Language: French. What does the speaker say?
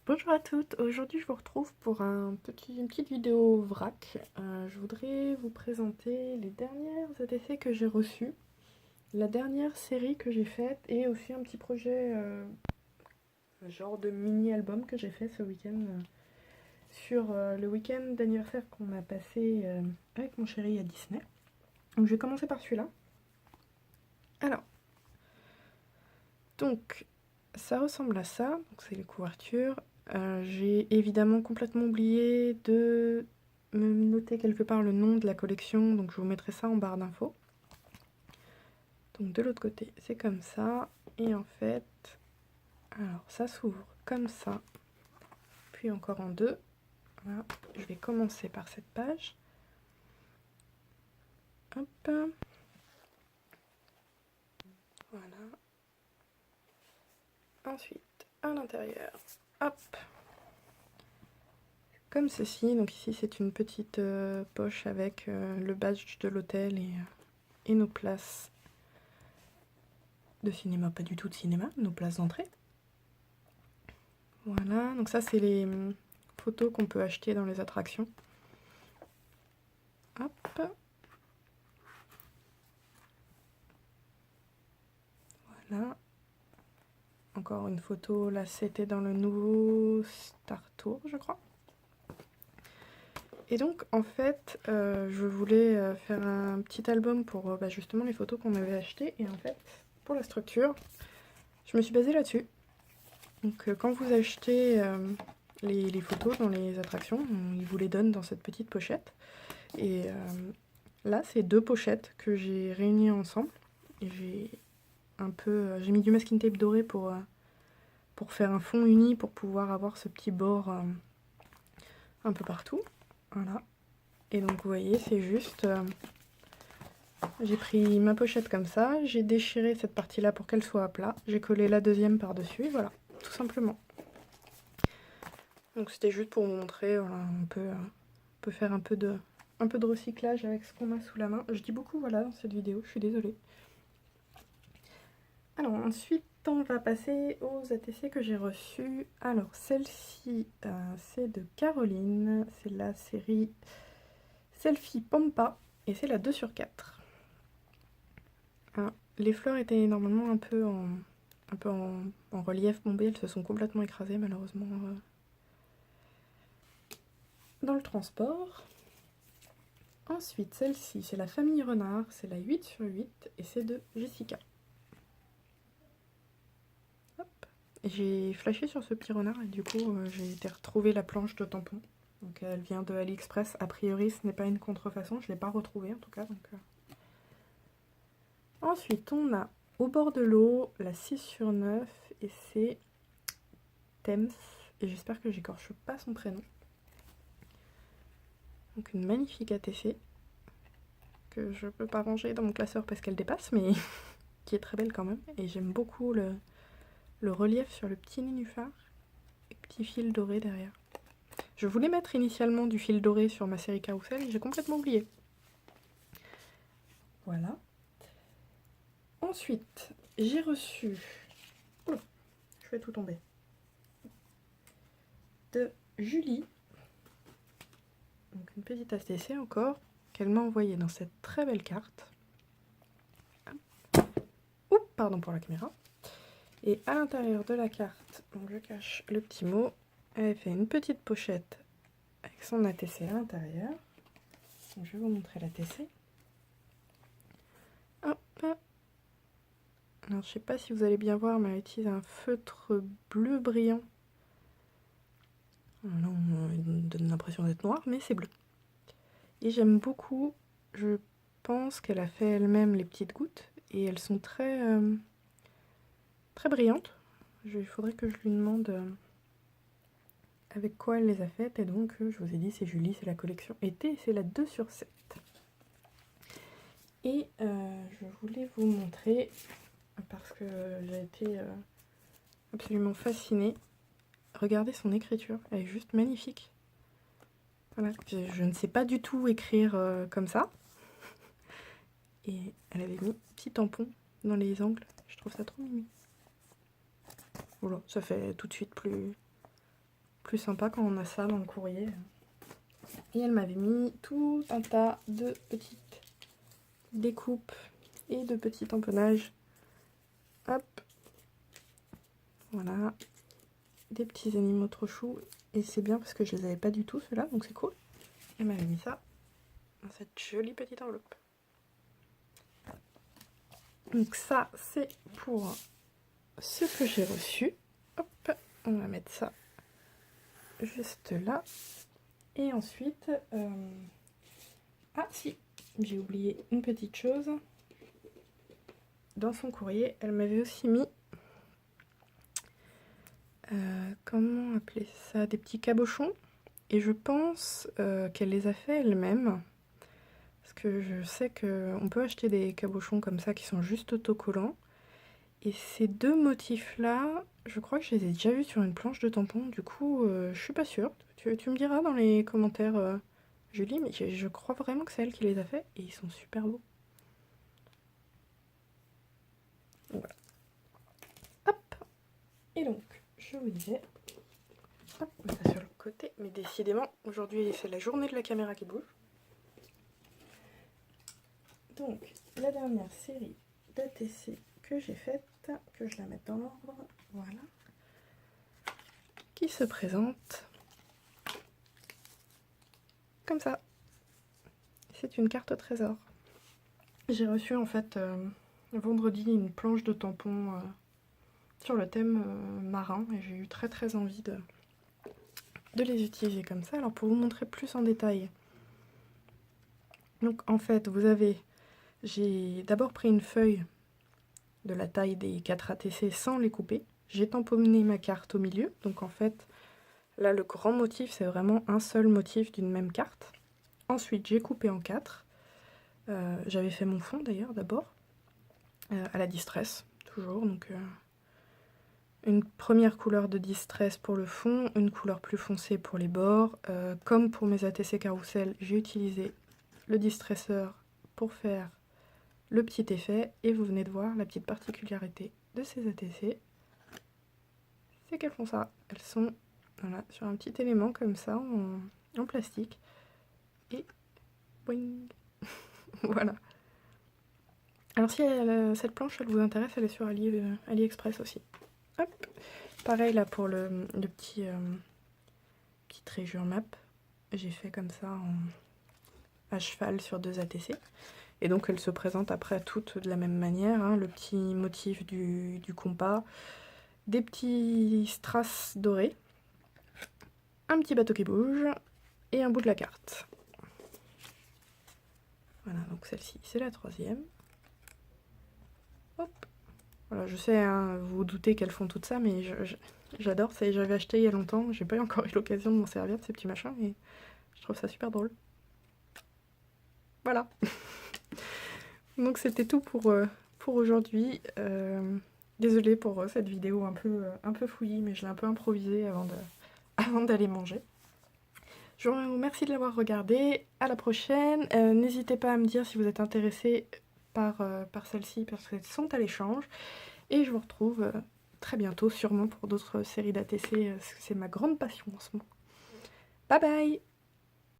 Bonjour à toutes, aujourd'hui je vous retrouve pour une petite vidéo vrac. Je voudrais vous présenter les dernières ATC que j'ai reçues, la dernière série que j'ai faite et aussi un petit projet genre de mini-album que j'ai fait ce week-end sur le week-end d'anniversaire qu'on a passé avec mon chéri à Disney. Donc je vais commencer par celui-là. Alors, donc ça ressemble à ça, donc c'est les couvertures. J'ai évidemment complètement oublié de me noter quelque part le nom de la collection, donc je vous mettrai ça en barre d'infos. Donc de l'autre côté, c'est comme ça, et en fait, alors ça s'ouvre comme ça, puis encore en deux. Voilà. Je vais commencer par cette page. Hop. Voilà. Ensuite, à l'intérieur, hop. Comme ceci, donc ici c'est une petite poche avec le badge de l'hôtel et nos places de cinéma, pas du tout de cinéma, nos places d'entrée. Voilà, donc ça c'est les photos qu'on peut acheter dans les attractions. Hop. Voilà. Encore une photo, là c'était dans le nouveau Star Tour, je crois. Et donc en fait, je voulais faire un petit album pour justement les photos qu'on avait achetées. Et en fait, pour la structure, je me suis basée là-dessus. Donc quand vous achetez les photos dans les attractions, ils vous les donnent dans cette petite pochette. Et là, c'est deux pochettes que j'ai réunies ensemble. Et j'ai mis du masking tape doré pour faire un fond uni, pour pouvoir avoir ce petit bord un peu partout. Voilà. Et donc vous voyez, c'est juste... j'ai pris ma pochette comme ça, j'ai déchiré cette partie-là pour qu'elle soit à plat. J'ai collé la deuxième par-dessus, et voilà, tout simplement. Donc c'était juste pour vous montrer, voilà, on peut faire un peu de recyclage avec ce qu'on a sous la main. Je dis beaucoup voilà dans cette vidéo, je suis désolée. Alors ensuite on va passer aux ATC que j'ai reçus. Alors celle-ci c'est de Caroline, c'est la série Selfie Pampa et c'est la 2/4. Alors, les fleurs étaient normalement un peu en relief bombé, elles se sont complètement écrasées malheureusement dans le transport. Ensuite, celle-ci, c'est la famille Renard, c'est la 8/8 et c'est de Jessica. Hop. J'ai flashé sur ce petit renard et du coup, j'ai été retrouver la planche de tampon. Donc elle vient de AliExpress. A priori, ce n'est pas une contrefaçon, je ne l'ai pas retrouvée en tout cas. Donc, Ensuite, on a Au bord de l'eau, la 6/9 et c'est Thames. Et j'espère que j'écorche pas son prénom. Donc une magnifique ATC que je peux pas ranger dans mon classeur parce qu'elle dépasse, mais qui est très belle quand même. Et j'aime beaucoup le relief sur le petit nénuphar et petit fil doré derrière. Je voulais mettre initialement du fil doré sur ma série Carousel et j'ai complètement oublié. Voilà. Ensuite, j'ai reçu... Oh, je fais tout tomber. De Julie. Donc une petite ATC encore, qu'elle m'a envoyée dans cette très belle carte. Oups, pardon pour la caméra. Et à l'intérieur de la carte, donc je cache le petit mot, elle fait une petite pochette avec son ATC à l'intérieur. Je vais vous montrer l'ATC. Hop. Alors je sais pas si vous allez bien voir, mais elle utilise un feutre bleu brillant. Là, on donne l'impression d'être noir, mais c'est bleu. Et j'aime beaucoup, je pense qu'elle a fait elle-même les petites gouttes, et elles sont très, très brillantes. Il faudrait que je lui demande avec quoi elle les a faites, et donc je vous ai dit c'est Julie, c'est la collection été, c'est la 2/7. Et je voulais vous montrer, parce que j'ai été absolument fascinée. Regardez son écriture, elle est juste magnifique. Voilà, je ne sais pas du tout écrire comme ça. Et elle avait mis un petit tampon dans les angles, je trouve ça trop mignon. Voilà, ça fait tout de suite plus plus sympa quand on a ça dans le courrier. Et elle m'avait mis tout un tas de petites découpes et de petits tamponnages. Hop, voilà, des petits animaux trop choux. Et c'est bien parce que je les avais pas du tout ceux-là, donc c'est cool. Elle m'avait mis ça dans cette jolie petite enveloppe. Donc ça, c'est pour ce que j'ai reçu. Hop, on va mettre ça juste là. Et ensuite, ah si, j'ai oublié une petite chose. Dans son courrier, elle m'avait aussi mis, comment appeler ça, des petits cabochons. Et je pense qu'elle les a fait elle-même. Parce que je sais qu'on peut acheter des cabochons comme ça qui sont juste autocollants. Et ces deux motifs-là, je crois que je les ai déjà vus sur une planche de tampon. Du coup, je suis pas sûre. Tu me diras dans les commentaires, Julie, mais je crois vraiment que c'est elle qui les a fait. Et ils sont super beaux. Voilà. Hop. Et donc, je vous disais... Hop, on met ça sur le côté. Mais décidément, aujourd'hui, c'est la journée de la caméra qui bouge. Donc, la dernière série d'ATC que j'ai faite, que je la mette dans l'ordre, voilà, qui se présente comme ça. C'est une carte au trésor. J'ai reçu en fait vendredi une planche de tampons sur le thème marin et j'ai eu très envie de les utiliser comme ça. Alors pour vous montrer plus en détail, donc en fait vous avez, j'ai d'abord pris une feuille de la taille des 4 ATC sans les couper. J'ai tamponné ma carte au milieu, donc en fait là le grand motif c'est vraiment un seul motif d'une même carte. Ensuite j'ai coupé en 4. J'avais fait mon fond d'ailleurs d'abord, à la distress, toujours, donc une première couleur de distress pour le fond, une couleur plus foncée pour les bords. Comme pour mes ATC carousel, j'ai utilisé le distresseur pour faire le petit effet, et vous venez de voir la petite particularité de ces ATC, c'est qu'elles font ça. Elles sont voilà, sur un petit élément comme ça, en plastique, et boing. Voilà. Alors si cette planche elle vous intéresse, elle est sur AliExpress aussi. Hop. Pareil là pour le petit treasure map, j'ai fait comme ça à cheval sur 2 ATC. Et donc elles se présentent après toutes de la même manière, hein, le petit motif du compas, des petits strass dorés, un petit bateau qui bouge et un bout de la carte. Voilà, donc celle-ci c'est la 3e. Hop. Voilà, je sais, hein, vous vous doutez qu'elles font tout ça, mais j'adore. J'avais acheté il y a longtemps, j'ai pas encore eu l'occasion de m'en servir de ces petits machins, et je trouve ça super drôle. Voilà. Donc c'était tout pour aujourd'hui. Désolée pour cette vidéo un peu fouillie, mais je l'ai un peu improvisée avant d'aller manger. Je vous remercie de l'avoir regardé. À la prochaine. N'hésitez pas à me dire si vous êtes intéressé par celle-ci, parce qu'elles sont à l'échange. Et je vous retrouve très bientôt, sûrement pour d'autres séries d'ATC, parce que c'est ma grande passion en ce moment. Bye bye!